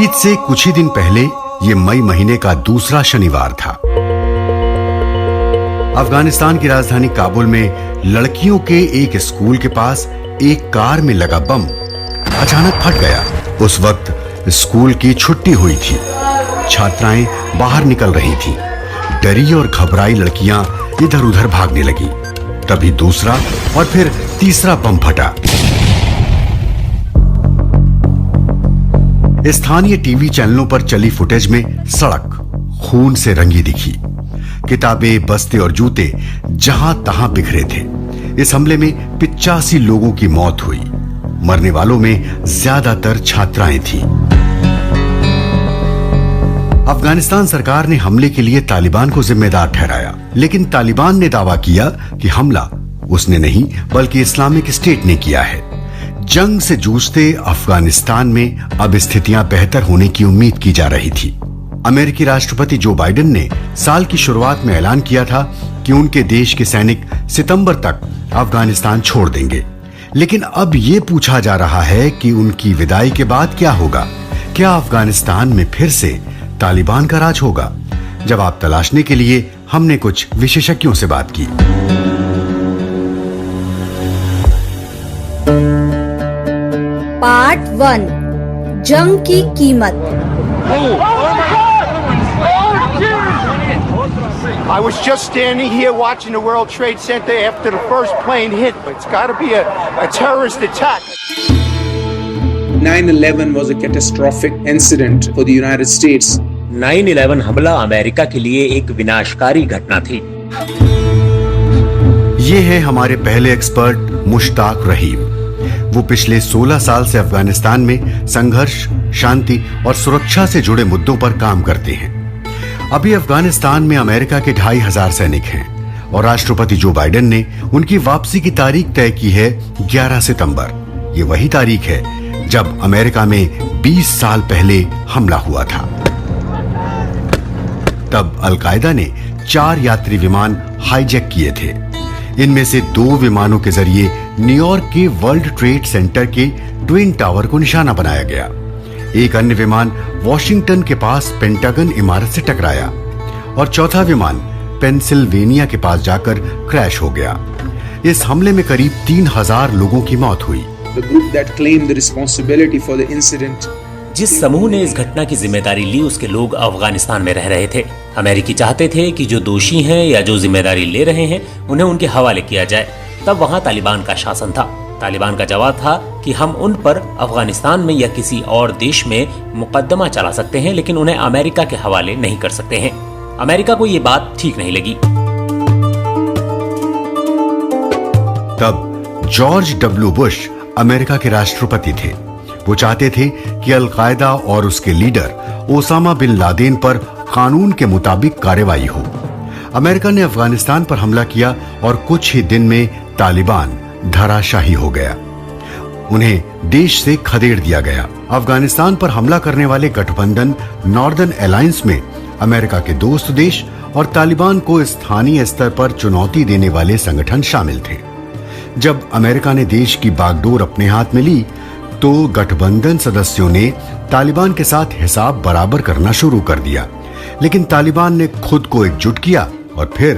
ईद से कुछ ही दिन पहले ये मई महीने का दूसरा शनिवार था। अफगानिस्तान की राजधानी काबुल में लड़कियों के एक स्कूल के पास एक कार में लगा बम अचानक फट गया। उस वक्त स्कूल की छुट्टी हुई थी। छात्राएं बाहर निकल रही थीं। डरी और घबराई लड़कियां इधर उधर भागने लगी। तभी दूसरा और फिर तीसरा बम फटा। स्थानीय टीवी चैनलों पर चली फुटेज में सड़क खून से रंगी दिखी। किताबें, बस्ते और जूते जहां तहां बिखरे थे। इस हमले में 85 लोगों की मौत हुई। मरने वालों में ज्यादातर छात्राएं थीं। अफगानिस्तान सरकार ने हमले के लिए तालिबान को जिम्मेदार ठहराया, लेकिन तालिबान ने दावा किया कि हमला उसने नहीं बल्कि इस्लामिक स्टेट ने किया है। जंग से जूझते अफगानिस्तान में अब स्थितियां बेहतर होने की उम्मीद की जा रही थी। अमेरिकी राष्ट्रपति जो बाइडेन ने साल की शुरुआत में ऐलान किया था कि उनके देश के सैनिक सितंबर तक अफगानिस्तान छोड़ देंगे। लेकिन अब ये पूछा जा रहा है कि उनकी विदाई के बाद क्या होगा। क्या अफगानिस्तान में फिर से तालिबान का राज होगा? जवाब तलाशने के लिए हमने कुछ विशेषज्ञों से बात की। पार्ट 1, जंग की कीमत। I was just standing here watching the World Trade Center after the first plane hit. It's got to be a terrorist attack. 9/11 was a catastrophic incident for the United States. 9/11 हमला America के लिए एक विनाशकारी घटना थी। ये है हमारे पहले एक्सपर्ट मुश्ताक रहीम। वो पिछले 16 साल से अफगानिस्तान में संघर्ष, शांति और सुरक्षा से जुड़े मुद्दों पर काम करते हैं। अभी अफगानिस्तान में अमेरिका के 2500 सैनिक हैं और राष्ट्रपति जो बाइडेन ने उनकी वापसी की तारीख तय की है 11 सितंबर। ये वही तारीख है जब अमेरिका में 20 साल पहले हमला हुआ था। तब अलकायदा ने 4 यात्री विमान हाईजैक किए थे। इनमें से 2 विमानों के जरिए न्यूयॉर्क के वर्ल्ड ट्रेड सेंटर के ट्विन टावर को निशाना बनाया गया। एक अन्य विमान वॉशिंगटन के पास पेंटागन इमारत से टकराया और चौथा विमान पेंसिल्वेनिया के पास जाकर क्रैश हो गया। इस हमले में करीब 3000 लोगों की मौत हुई। The group that claimed the responsibility for the incident जिस समूह ने इस घटना की जिम्मेदारी ली उसके लोग अफगानिस्तान में रह रहे थे। अमेरिकी चाहते थे कि जो दोषी हैं या जो जिम्मेदारी ले रहे हैं उन्हें उनके हवाले किया जाए। तब वहां तालिबान का शासन था। तालिबान का जवाब था कि हम उन पर अफगानिस्तान में या किसी और देश में मुकदमा चला सकते हैं, लेकिन उन्हें अमेरिका के हवाले नहीं कर सकते हैं। अमेरिका को ये बात ठीक नहीं लगी। तब जॉर्ज डब्ल्यू बुश अमेरिका के राष्ट्रपति थे। वो चाहते थे कि अलकायदा और उसके लीडर ओसामा बिन लादेन पर कानून के मुताबिक कार्रवाई हो। अमेरिका ने अफगानिस्तान पर हमला किया और कुछ ही दिन में तालिबान धराशाही हो गया। उन्हें देश से खदेड़ दिया गया। अफगानिस्तान पर हमला करने वाले गठबंधन नॉर्दर्न अलायंस में अमेरिका के दोस्त देश और तालिबान को स्थानीय स्तर पर चुनौती देने वाले संगठन शामिल थे। जब अमेरिका ने देश की बागडोर अपने हाथ में ली तो गठबंधन सदस्यों ने तालिबान के साथ हिसाब बराबर करना शुरू कर दिया। लेकिन तालिबान ने खुद को एकजुट किया और फिर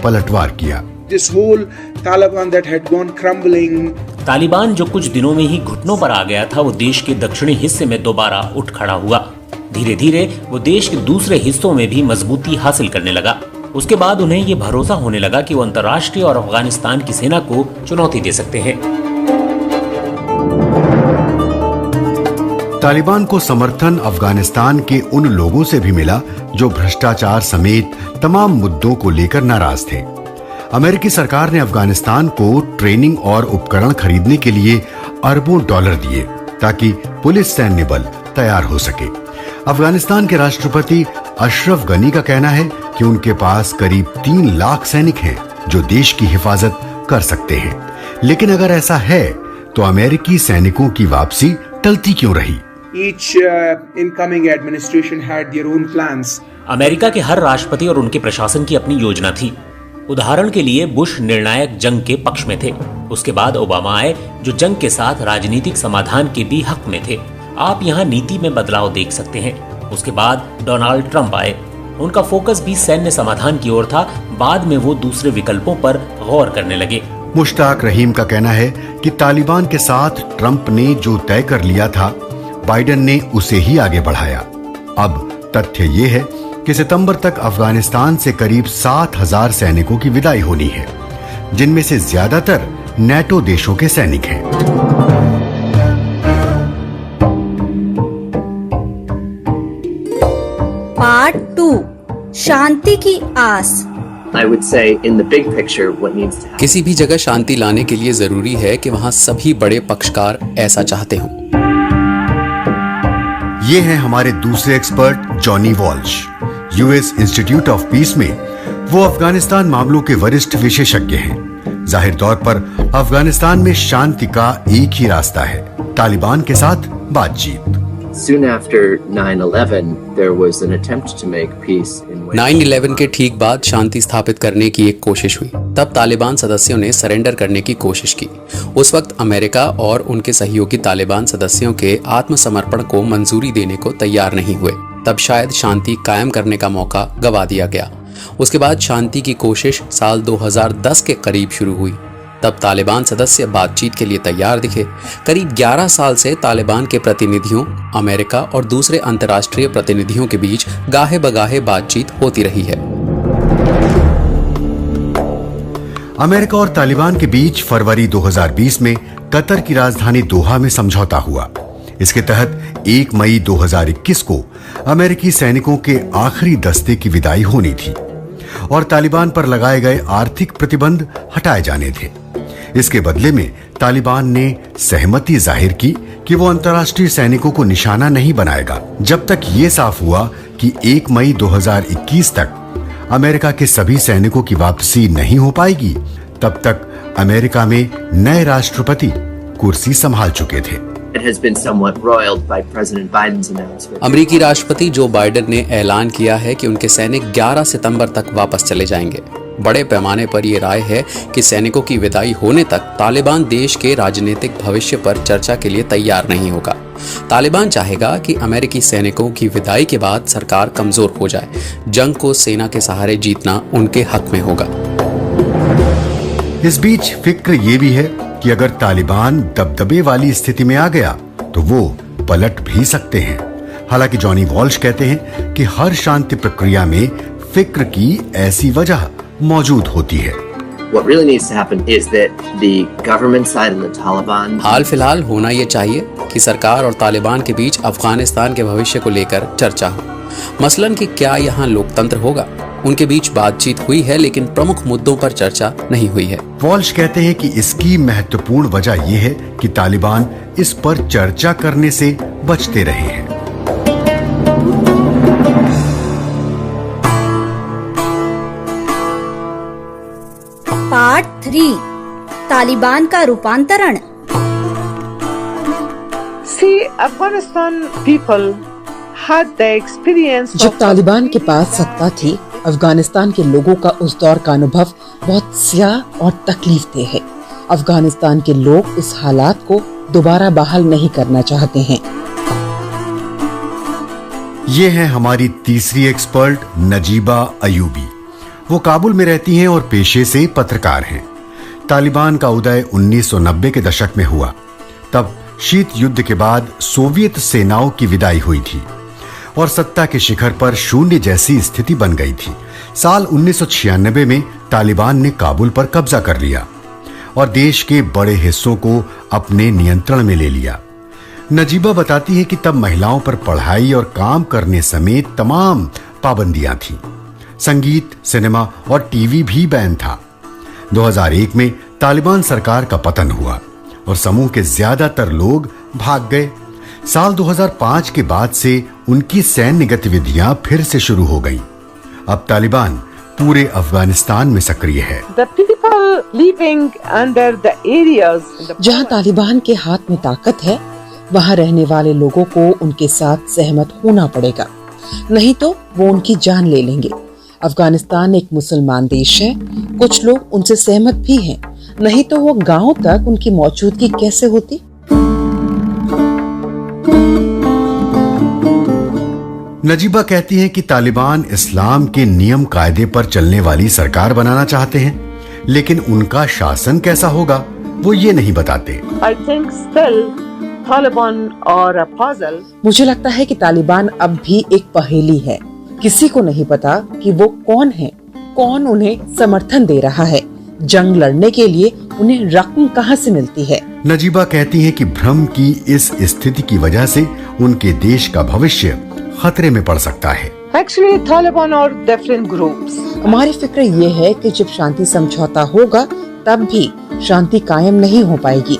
पलटवार किया। This whole Taliban that had gone crumbling. Taliban जो कुछ दिनों में ही घुटनों पर आ गया था, वो देश के दक्षिणी हिस्से में दोबारा उठ खड़ा हुआ। धीरे धीरे वो देश के दूसरे हिस्सों में भी मजबूती हासिल करने लगा। उसके बाद उन्हें ये भरोसा होने लगा कि वो अंतर्राष्ट्रीय और अफगानिस्तान की सेना को चुनौती दे सकते हैं। तालिबान को समर्थन अफगानिस्तान के उन लोगों से भी मिला जो भ्रष्टाचार समेत तमाम मुद्दों को लेकर नाराज थे। अमेरिकी सरकार ने अफगानिस्तान को ट्रेनिंग और उपकरण खरीदने के लिए अरबों डॉलर दिए ताकि पुलिस सैन्य बल तैयार हो सके। अफगानिस्तान के राष्ट्रपति अशरफ गनी का कहना है कि उनके पास करीब 3 लाख सैनिक हैं जो देश की हिफाजत कर सकते हैं। लेकिन अगर ऐसा है तो अमेरिकी सैनिकों की वापसी टलती क्यों रही? Each incoming administration had their own plans. America के हर राष्ट्रपति और उनके प्रशासन की अपनी योजना थी। उदाहरण के लिए बुश निर्णायक जंग के पक्ष में थे। उसके बाद ओबामा आए जो जंग के साथ राजनीतिक समाधान के भी हक में थे। आप यहाँ नीति में बदलाव देख सकते हैं। उसके बाद डोनाल्ड ट्रंप आए। उनका फोकस भी सैन्य समाधान की ओर था। बाद में वो दूसरे विकल्पों पर गौर करने लगे। मुश्ताक रहीम का कहना है कि तालिबान के साथ ट्रंप ने जो तय कर लिया था, बाइडेन ने उसे ही आगे बढ़ाया। अब तथ्य ये है कि सितंबर तक अफगानिस्तान से करीब 7,000 सैनिकों की विदाई होनी है, जिनमें से ज्यादातर नेटो देशों के सैनिक हैं। पार्ट 2 शांति की आस। I would say in the big picture what needs to happen. किसी भी जगह शांति लाने के लिए जरूरी है कि वहाँ सभी बड़े पक्षकार ऐसा चाहते हों। ये हैं हमारे दूसरे expert Johnny Walsh. US institute of peace में वो अफगानिस्तान मामलों के वरिष्ठ विशेषज्ञ हैं। जाहिर तौर पर अफगानिस्तान में शांति का एक ही रास्ता है, तालिबान के साथ बातचीत। Soon after 9/11, there was an attempt to make peace in which 9/11 के ठीक बाद शांति स्थापित करने की एक कोशिश हुई। तब तालिबान सदस्यों ने सरेंडर करने की कोशिश की। उस वक्त अमेरिका और उनके सहयोगी तालिबान सदस्यों के आत्मसमर्पण को मंजूरी देने को तैयार नहीं हुए। तब शायद शांति कायम करने का मौका गवा दिया गया। उसके बाद शांति की कोशिश साल 2010 के करीब शुरू हुई। तब तालिबान सदस्य बातचीत के लिए तैयार दिखे। करीब 11 साल से तालिबान के प्रतिनिधियों, अमेरिका और दूसरे अंतर्राष्ट्रीय प्रतिनिधियों के बीच गाहे बगाहे बातचीत होती रही है। अमेरिका और तालिबान के बीच फरवरी 2020 में कतर की राजधानी दोहा में समझौता हुआ। इसके तहत 1 मई 2021 को अमेरिकी सैनिकों के आखिरी दस्ते की विदाई होनी थी और तालिबान पर लगाए गए आर्थिक प्रतिबंध हटाए जाने थे। इसके बदले में तालिबान ने सहमति जाहिर की कि वो अंतर्राष्ट्रीय सैनिकों को निशाना नहीं बनाएगा जब तक ये साफ हुआ कि 1 मई 2021 तक अमेरिका के सभी सैनिकों की वापसी नहीं हो पाएगी। तब तक अमेरिका में नए राष्ट्रपति कुर्सी संभाल चुके थे। it has been somewhat roiled by President Biden's announcement. अमेरिकी राष्ट्रपति जो बाइडेन ने ऐलान किया है कि उनके सैनिक 11 सितंबर तक वापस चले जाएंगे। बड़े पैमाने पर यह राय है कि सैनिकों की विदाई होने तक तालिबान देश के राजनीतिक भविष्य पर चर्चा के लिए तैयार नहीं होगा। तालिबान चाहेगा कि अमेरिकी सैनिकों की विदाई के बाद सरकार कमजोर हो जाए। जंग को सेना के सहारे जीतना उनके हक में होगा। इस बीच फिक्र ये भी है कि अगर तालिबान दबदबे वाली स्थिति में आ गया तो वो पलट भी सकते हैं। हालांकि जॉनी वॉल्श कहते हैं कि हर शांति प्रक्रिया में फिक्र की ऐसी वजह मौजूद होती है। What really needs to happen is that the government side and the Taliban. हाल फिलहाल होना ये चाहिए कि सरकार और तालिबान के बीच अफगानिस्तान के भविष्य को लेकर चर्चा हो। मसलन कि क्या यहाँ लोकतंत्र होगा। उनके बीच बातचीत हुई है लेकिन प्रमुख मुद्दों पर चर्चा नहीं हुई है। वॉल्श कहते हैं कि इसकी महत्वपूर्ण वजह यह है कि तालिबान इस पर चर्चा करने से बचते रहे हैं। पार्ट 3 तालिबान का रूपांतरण। See, Afghanistan people had the experience जब of तालिबान के पास सत्ता थी, अफगानिस्तान के लोगों का उस दौर का अनुभव बहुत स्याह और तकलीफ दे है। अफगानिस्तान के लोग इस हालात को दोबारा बहाल नहीं करना चाहते हैं। ये है हमारी तीसरी एक्सपर्ट नजीबा अयूबी। वो काबुल में रहती हैं और पेशे से पत्रकार हैं। तालिबान का उदय 1990 के दशक में हुआ। तब शीत युद्ध के बाद सोवियत सेनाओं की विदाई हुई थी और सत्ता के शिखर पर शून्य जैसी स्थिति बन गई थी। साल 1996 में तालिबान ने काबुल पर कब्जा कर लिया और देश के बड़े हिस्सों को अपने नियंत्रण में ले लिया। नजीबा बताती है कि तब महिलाओं पर पढ़ाई और काम करने समेत तमाम पाबंदियां थीं। संगीत, सिनेमा और टीवी भी बैन था। 2001 में तालिबान सरकार का पतन हुआ और समूह के ज्यादातर लोग भाग गए। साल 2005 के बाद से उनकी सैन्य गतिविधियां फिर से शुरू हो गईं। अब तालिबान पूरे अफगानिस्तान में सक्रिय है। the people living under the areas in the जहां तालिबान के हाथ में ताकत है, वहां रहने वाले लोगों को उनके साथ सहमत होना पड़ेगा, नहीं तो वो उनकी जान ले लेंगे। अफगानिस्तान एक मुसलमान देश है, कुछ लोग उनसे सहमत भी हैं, नहीं तो वो गांव तक उनकी मौजूदगी कैसे होती। नजीबा कहती हैं कि तालिबान इस्लाम के नियम कायदे पर चलने वाली सरकार बनाना चाहते हैं, लेकिन उनका शासन कैसा होगा वो ये नहीं बताते। I think still Taliban are a puzzle. मुझे लगता है कि तालिबान अब भी एक पहेली है। किसी को नहीं पता कि वो कौन है, कौन उन्हें समर्थन दे रहा है। जंग लड़ने के लिए उन्हें रकम कहां से मिलती है। नजीबा कहती हैं कि भ्रम की इस स्थिति की वजह से उनके देश का भविष्य खतरे में पड़ सकता है। Actually, Taliban are different groups. हमारी फिक्र ये है कि जब शांति समझौता होगा तब भी शांति कायम नहीं हो पाएगी।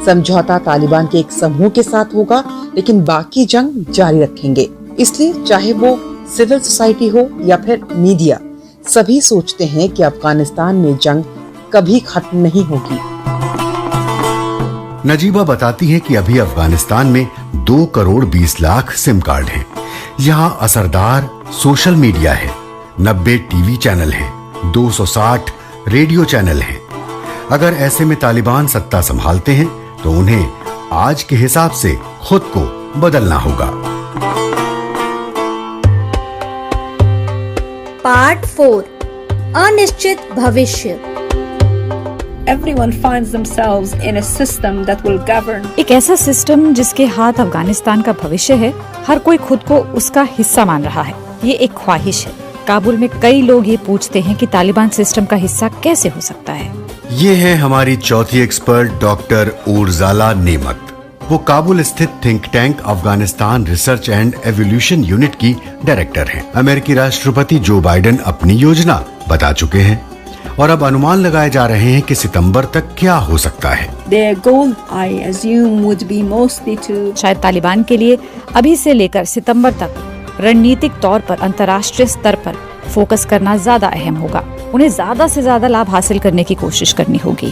समझौता तालिबान के एक समूह के साथ होगा, लेकिन बाकी जंग जारी रखेंगे। इसलिए चाहे वो सिविल सोसाइटी हो या फिर मीडिया, सभी सोचते हैं कि अफगानिस्तान में जंग कभी खत्म नहीं होगी। नजीबा बताती है कि अभी अफगानिस्तान में 2 करोड़ 20 लाख सिम कार्ड हैं। यहाँ असरदार सोशल मीडिया है, 90 टीवी चैनल हैं, 260 रेडियो चैनल हैं। अगर ऐसे में तालिबान सत्ता संभालते हैं तो उन्हें आज के हिसाब से खुद को बदलना होगा। पार्ट 4 अनिश्चित भविष्य। Everyone finds themselves in a system that will govern. एक ऐसा सिस्टम जिसके हाथ अफगानिस्तान का भविष्य है, हर कोई खुद को उसका हिस्सा मान रहा है। ये एक ख्वाहिश है। काबुल में कई लोग ये पूछते हैं कि तालिबान सिस्टम का हिस्सा कैसे हो सकता है। ये है हमारी चौथी एक्सपर्ट डॉक्टर उर्जाला नेमत। वो काबुल स्थित think tank Afghanistan research and evolution unit की डायरेक्टर हैं। अमेरिकी राष्ट्रपति जो बाइडेन अपनी योजना बता चुके हैं और अब अनुमान लगाए जा रहे हैं कि सितंबर तक क्या हो सकता है। Their goal, I assume, would be mostly to. शायद तालिबान के लिए अभी से लेकर सितंबर तक रणनीतिक तौर पर अंतर्राष्ट्रीय स्तर पर फोकस करना ज्यादा अहम होगा। उन्हें ज्यादा से ज्यादा लाभ हासिल करने की कोशिश करनी होगी।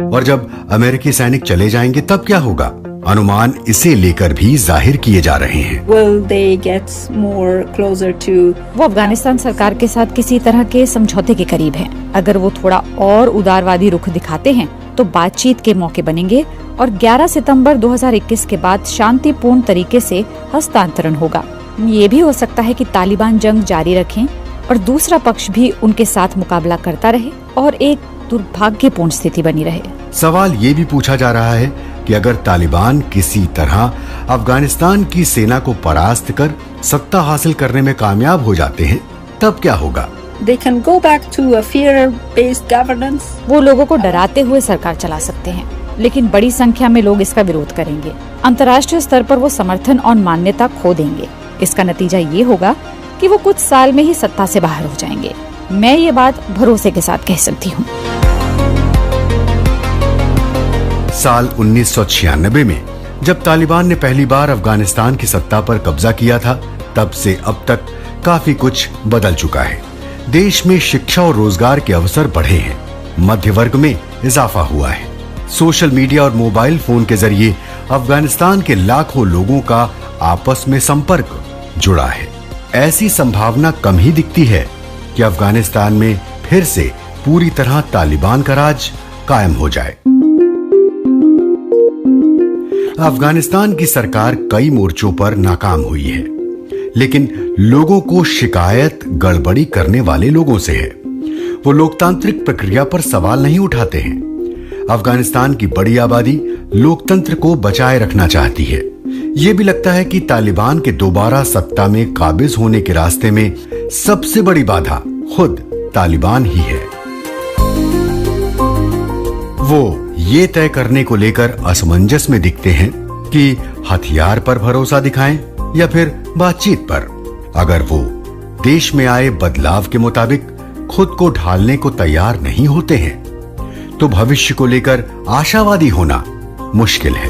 और जब अमेरिकी सैनिक चले जाएंगे तब क्या होगा? अनुमान इसे लेकर भी जाहिर किए जा रहे हैं। Will they get more closer to? वो अफगानिस्तान सरकार के साथ किसी तरह के समझौते के करीब हैं। अगर वो थोड़ा और उदारवादी रुख दिखाते हैं तो बातचीत के मौके बनेंगे और 11 सितंबर 2021 के बाद शांतिपूर्ण तरीके से हस्तांतरण होगा। ये भी हो सकता है कि तालिबान जंग जारी रखें और दूसरा पक्ष भी उनके साथ मुकाबला करता रहे और एक दुर्भाग्यपूर्ण स्थिति बनी रहे। सवाल ये भी पूछा जा रहा है कि अगर तालिबान किसी तरह अफगानिस्तान की सेना को परास्त कर सत्ता हासिल करने में कामयाब हो जाते हैं तब क्या होगा? They can go back to a fear-based governance. वो लोगों को डराते हुए सरकार चला सकते हैं, लेकिन बड़ी संख्या में लोग इसका विरोध करेंगे। अंतर्राष्ट्रीय स्तर पर वो समर्थन और मान्यता खो देंगे। इसका नतीजा ये होगा कि वो कुछ साल में ही सत्ता से बाहर हो जाएंगे। मैं ये बात भरोसे के साथ कह सकती हूँ। साल 1996 में जब तालिबान ने पहली बार अफगानिस्तान की सत्ता पर कब्जा किया था, तब से अब तक काफी कुछ बदल चुका है। देश में शिक्षा और रोजगार के अवसर बढ़े हैं, मध्य वर्ग में इजाफा हुआ है। सोशल मीडिया और मोबाइल फोन के जरिए अफगानिस्तान के लाखों लोगों का आपस में संपर्क जुड़ा है। ऐसी संभावना कम ही दिखती है कि अफगानिस्तान में फिर से पूरी तरह तालिबान का राज कायम हो जाए। अफगानिस्तान की सरकार कई मोर्चों पर नाकाम हुई है, लेकिन लोगों को शिकायत गड़बड़ी करने वाले लोगों से है। वो लोकतांत्रिक प्रक्रिया पर सवाल नहीं उठाते हैं। अफगानिस्तान की बड़ी आबादी लोकतंत्र को बचाए रखना चाहती है। ये भी लगता है कि तालिबान के दोबारा सत्ता में काबिज होने के रास्ते में सबसे बड़ी बाधा खुद तालिबान ही है। वो ये तय करने को लेकर असमंजस में दिखते हैं कि हथियार पर भरोसा दिखाएं या फिर बातचीत पर। अगर वो देश में आए बदलाव के मुताबिक खुद को ढालने को तैयार नहीं होते हैं तो भविष्य को लेकर आशावादी होना मुश्किल है।